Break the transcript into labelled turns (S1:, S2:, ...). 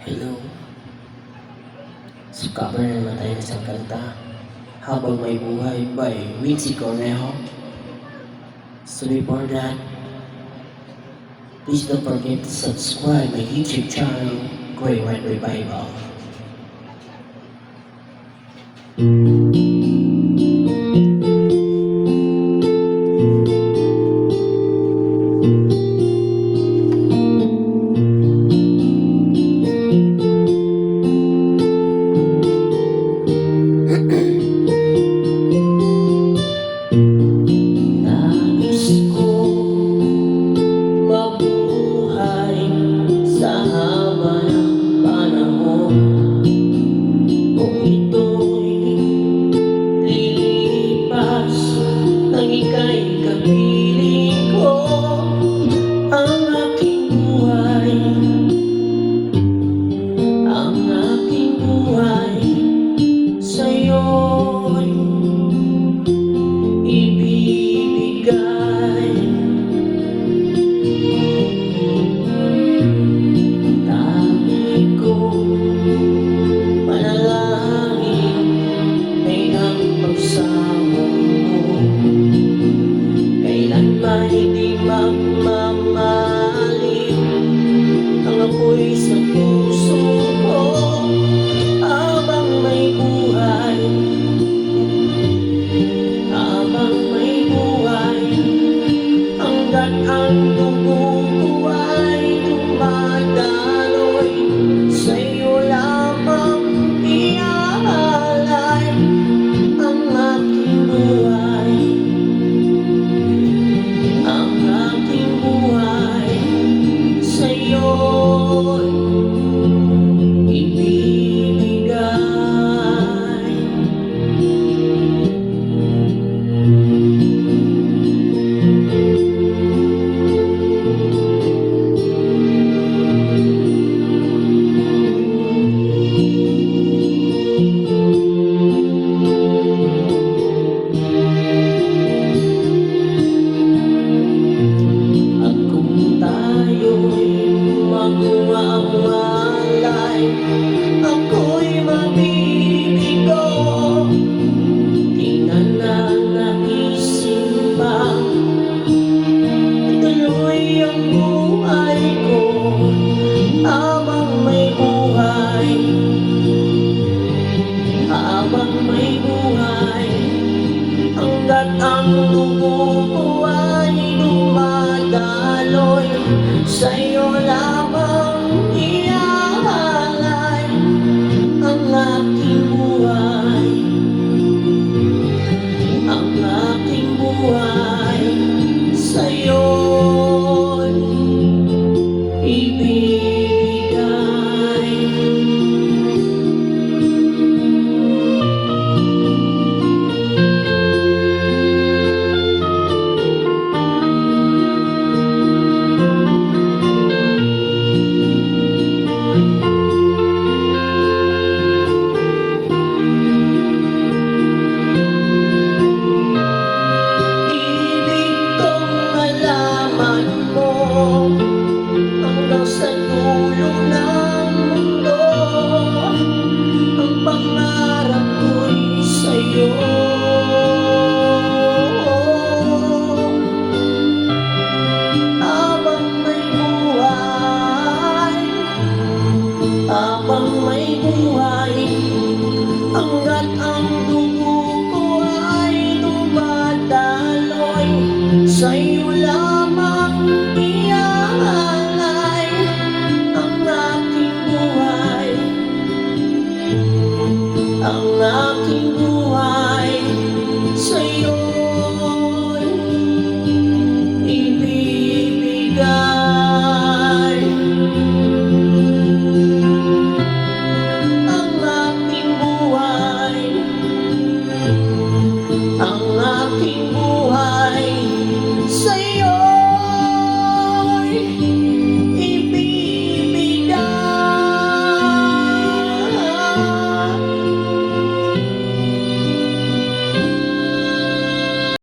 S1: Hello. Suka na naman tayo ng isang kanta, Habang May Buhay by Wincy Cornejo. So before that, please don't forget to subscribe my YouTube channel, Gray White Revival. Nais ko mabuhay sa haba ng panahon. Kung ito'y lilipas nang ika'y kapiling ko, ang aking buhay, ang aking buhay sa'yo'y ibibigay. Tangi kong panalangin ay ang pagsamo mo, kailanman hindi magmamalim ang apoy sa puso ko. Habang may buhay, habang may buhay, hanggat ang dugo ko ay dumadaloy, sa'yo lamang iaalay ang aking buhay, ang aking buhay sa'yo'y ibibigay. At kung tayo'y magwawalay, ako'y mabibigo. Di na naisip pa ituloy ang buhay ko. Habang may buhay, habang may buhay, hanggat ang dugo ko ay dumadaloy, sa'yo lamang iaalay ang aking buhay, ang aking buhay sa'yo'y ibibigay. Ibig kong malaman mo hanggang sa dulo ng mundo, ang pangarap ko'y sa'yo. Habang may buhay, habang may buhay, hanggat